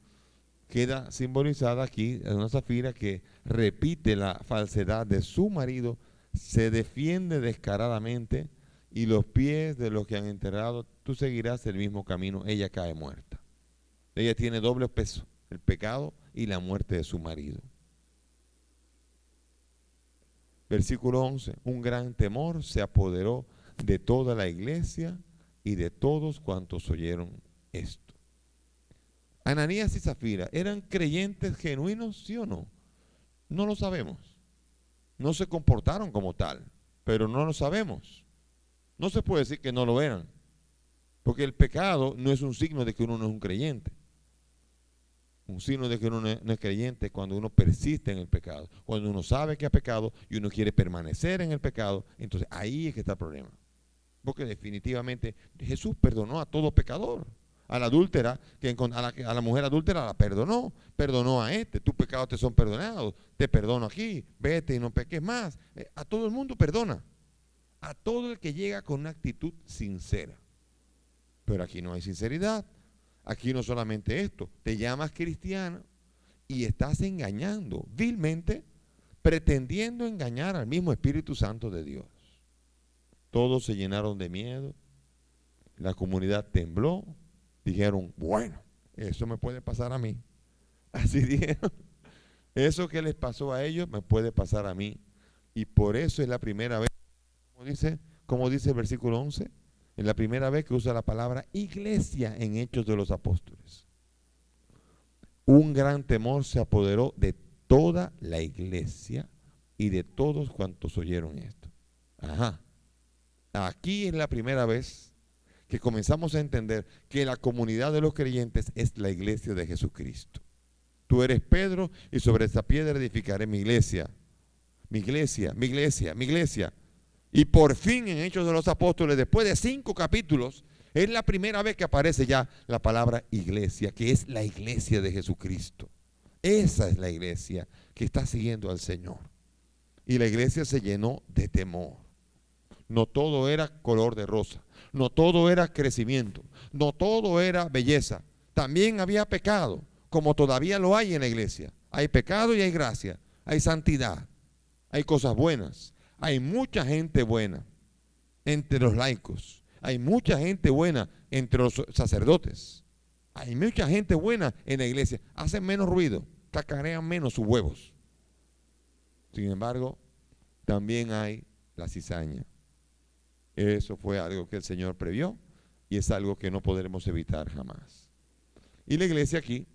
queda simbolizada aquí una Zafira que repite la falsedad de su marido, se defiende descaradamente y los pies de los que han enterrado, tú seguirás el mismo camino, ella cae muerta. Ella tiene doble peso, el pecado y la muerte de su marido. Versículo 11, un gran temor se apoderó de toda la iglesia y de todos cuantos oyeron esto. Ananías y Zafira, ¿eran creyentes genuinos, sí o no? No lo sabemos. No se comportaron como tal, pero no lo sabemos. No se puede decir que no lo eran, porque el pecado no es un signo de que uno no es un creyente. Un signo de que uno no es creyente es cuando uno persiste en el pecado, cuando uno sabe que ha pecado y uno quiere permanecer en el pecado, entonces ahí es que está el problema. Porque definitivamente Jesús perdonó a todo pecador. A la adúltera, a la mujer adúltera la perdonó a tus pecados te son perdonados, te perdono aquí, vete y no peques más. A todo el mundo perdona, a todo el que llega con una actitud sincera. Pero aquí no hay sinceridad. Aquí no solamente esto, te llamas cristiano y estás engañando vilmente, pretendiendo engañar al mismo Espíritu Santo de Dios. Todos se llenaron de miedo, la comunidad tembló, dijeron, bueno, eso me puede pasar a mí. Así dijeron, eso que les pasó a ellos me puede pasar a mí. Y por eso es la primera vez, como dice el versículo 11, es la primera vez que usa la palabra iglesia en Hechos de los Apóstoles. Un gran temor se apoderó de toda la iglesia y de todos cuantos oyeron esto. Ajá. Aquí es la primera vez que comenzamos a entender que la comunidad de los creyentes es la iglesia de Jesucristo. Tú eres Pedro y sobre esta piedra edificaré mi iglesia. Mi iglesia, mi iglesia, mi iglesia. Y por fin en Hechos de los Apóstoles, después de 5 capítulos, es la primera vez que aparece ya la palabra iglesia, que es la iglesia de Jesucristo. Esa es la iglesia que está siguiendo al Señor. Y la iglesia se llenó de temor. No todo era color de rosa. No todo era crecimiento. No todo era belleza. También había pecado, como todavía lo hay en la iglesia. Hay pecado y hay gracia. Hay santidad. Hay cosas buenas. Hay mucha gente buena entre los laicos. Hay mucha gente buena entre los sacerdotes. Hay mucha gente buena en la iglesia. Hacen menos ruido, cacarean menos sus huevos. Sin embargo, también hay la cizaña. Eso fue algo que el Señor previó y es algo que no podremos evitar jamás. Y la iglesia aquí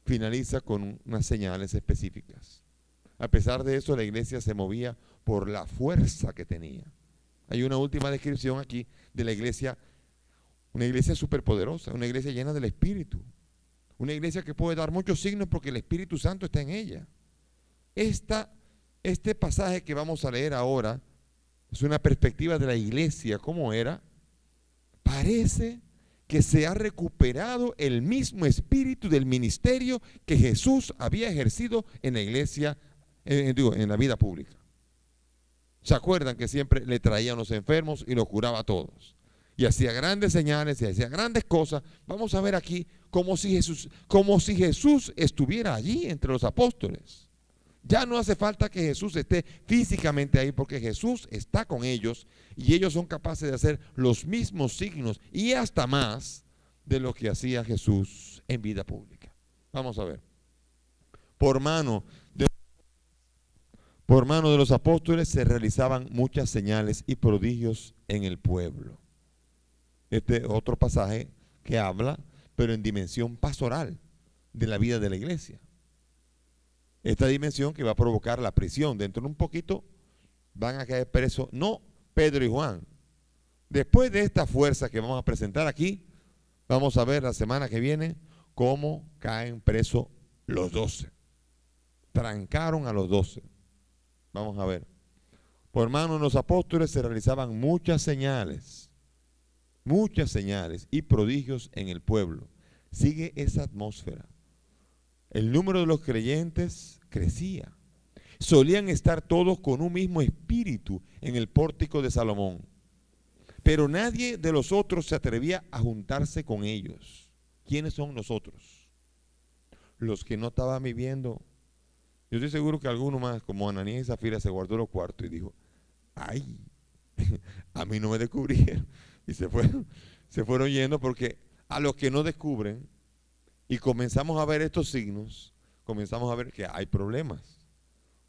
finaliza con unas señales específicas. A pesar de eso, la iglesia se movía por la fuerza que tenía. Hay una última descripción aquí de la iglesia, una iglesia superpoderosa, una iglesia llena del Espíritu, una iglesia que puede dar muchos signos porque el Espíritu Santo está en ella. Este pasaje que vamos a leer ahora es una perspectiva de la iglesia, ¿cómo era? Parece que se ha recuperado el mismo espíritu del ministerio que Jesús había ejercido en la iglesia, en la vida pública. ¿Se acuerdan que siempre le traían los enfermos y los curaba a todos? Y hacía grandes señales y hacía grandes cosas. Vamos a ver aquí como si Jesús estuviera allí entre los apóstoles. Ya no hace falta que Jesús esté físicamente ahí porque Jesús está con ellos y ellos son capaces de hacer los mismos signos y hasta más de lo que hacía Jesús en vida pública. Vamos a ver. Por mano de los apóstoles se realizaban muchas señales y prodigios en el pueblo. Este otro pasaje que habla, pero en dimensión pastoral de la vida de la iglesia. Esta dimensión que va a provocar la prisión. Dentro de un poquito van a caer presos, no Pedro y Juan. Después de esta fuerza que vamos a presentar aquí, vamos a ver la semana que viene cómo caen presos los 12. Trancaron a los 12. Vamos a ver. Por mano de los apóstoles se realizaban muchas señales y prodigios en el pueblo. Sigue esa atmósfera. El número de los creyentes crecía. Solían estar todos con un mismo espíritu en el pórtico de Salomón. Pero nadie de los otros se atrevía a juntarse con ellos. ¿Quiénes son nosotros? Los que no estaban viviendo. Yo estoy seguro que alguno más, como Ananías y Zafira, se guardó los cuartos y dijo, ay, a mí no me descubrieron. Y se fueron yendo porque a los que no descubren, y comenzamos a ver estos signos, comenzamos a ver que hay problemas.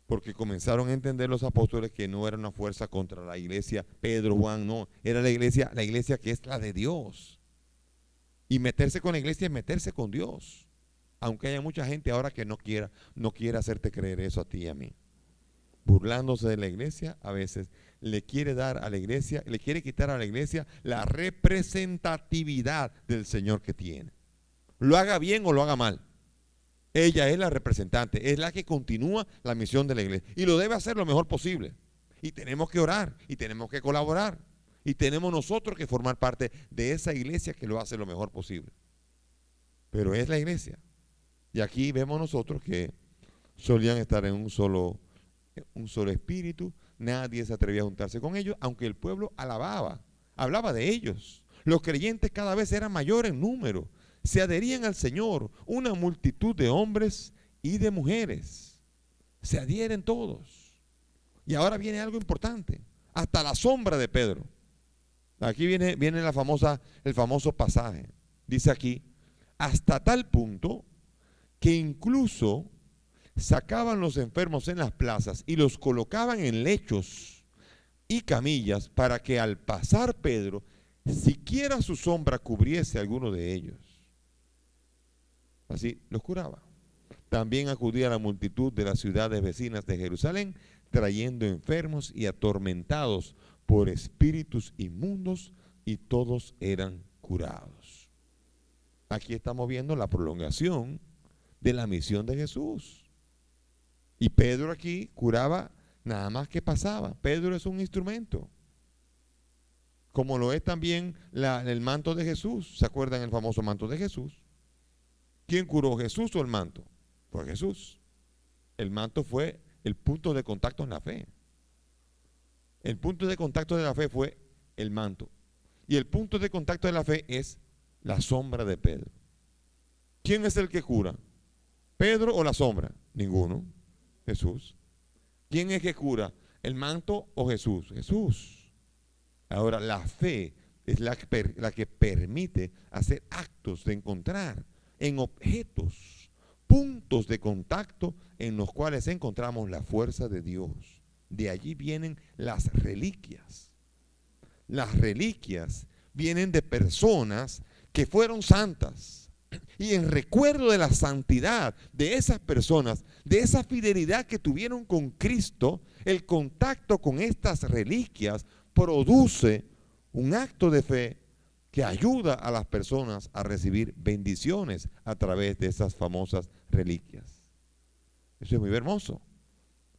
Porque comenzaron a entender los apóstoles que no era una fuerza contra la iglesia, Pedro, Juan, no, era la iglesia que es la de Dios. Y meterse con la iglesia es meterse con Dios. Aunque haya mucha gente ahora que no quiera hacerte creer eso a ti y a mí. Burlándose de la iglesia, a veces le quiere quitar a la iglesia la representatividad del Señor que tiene. Lo haga bien o lo haga mal. Ella es la representante, es la que continúa la misión de la iglesia y lo debe hacer lo mejor posible. Y tenemos que orar y tenemos que colaborar y tenemos nosotros que formar parte de esa iglesia que lo hace lo mejor posible. Pero es la iglesia. Y aquí vemos nosotros que solían estar en un solo espíritu, nadie se atrevía a juntarse con ellos, aunque el pueblo hablaba de ellos. Los creyentes cada vez eran mayores en número. Se adherían al Señor una multitud de hombres y de mujeres. Se adhieren todos. Y ahora viene algo importante. Hasta la sombra de Pedro. Aquí viene el famoso pasaje. Dice aquí, hasta tal punto que incluso sacaban los enfermos en las plazas y los colocaban en lechos y camillas para que al pasar Pedro, siquiera su sombra cubriese a alguno de ellos. Así los curaba. También acudía la multitud de las ciudades vecinas de Jerusalén, trayendo enfermos y atormentados por espíritus inmundos, y todos eran curados. Aquí estamos viendo la prolongación de la misión de Jesús. Y Pedro aquí curaba nada más que pasaba. Pedro es un instrumento. Como lo es también el manto de Jesús. ¿Se acuerdan el famoso manto de Jesús? ¿Quién curó, Jesús o el manto? Fue Jesús. El manto fue el punto de contacto en la fe. El punto de contacto de la fe fue el manto. Y el punto de contacto de la fe es la sombra de Pedro. ¿Quién es el que cura? ¿Pedro o la sombra? Ninguno. Jesús. ¿Quién es que cura? ¿El manto o Jesús? Jesús. Ahora, la fe es la que permite hacer actos de encontrar en objetos, puntos de contacto en los cuales encontramos la fuerza de Dios. De allí vienen las reliquias. Las reliquias vienen de personas que fueron santas. Y en recuerdo de la santidad de esas personas, de esa fidelidad que tuvieron con Cristo, el contacto con estas reliquias produce un acto de fe que ayuda a las personas a recibir bendiciones a través de esas famosas reliquias. Eso es muy hermoso,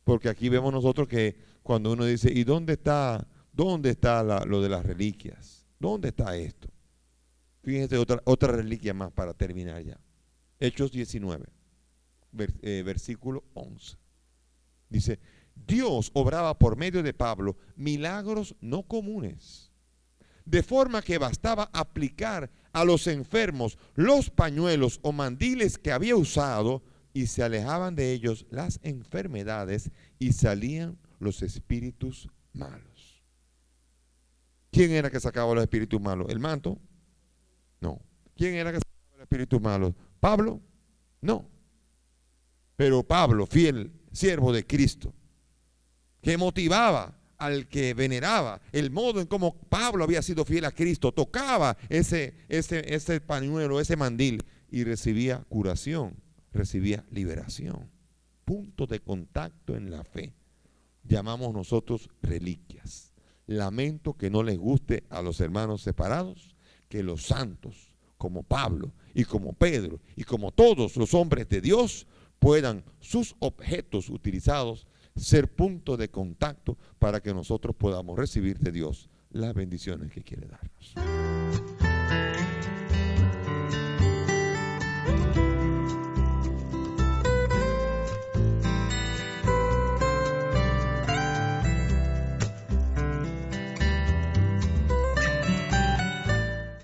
porque aquí vemos nosotros que cuando uno dice, ¿y dónde está lo de las reliquias? ¿Dónde está esto? Fíjense otra reliquia más para terminar ya. Hechos 19, versículo 11. Dice, Dios obraba por medio de Pablo milagros no comunes, de forma que bastaba aplicar a los enfermos los pañuelos o mandiles que había usado y se alejaban de ellos las enfermedades y salían los espíritus malos. ¿Quién era que sacaba los espíritus malos? ¿El manto? No. ¿Quién era que sacaba los espíritus malos? ¿Pablo? No. Pero Pablo, fiel siervo de Cristo, que motivaba al que veneraba, el modo en cómo Pablo había sido fiel a Cristo, tocaba ese pañuelo, ese mandil y recibía curación, recibía liberación. Punto de contacto en la fe. Llamamos nosotros reliquias. Lamento que no les guste a los hermanos separados que los santos, como Pablo y como Pedro y como todos los hombres de Dios, puedan sus objetos utilizados ser punto de contacto para que nosotros podamos recibir de Dios las bendiciones que quiere darnos.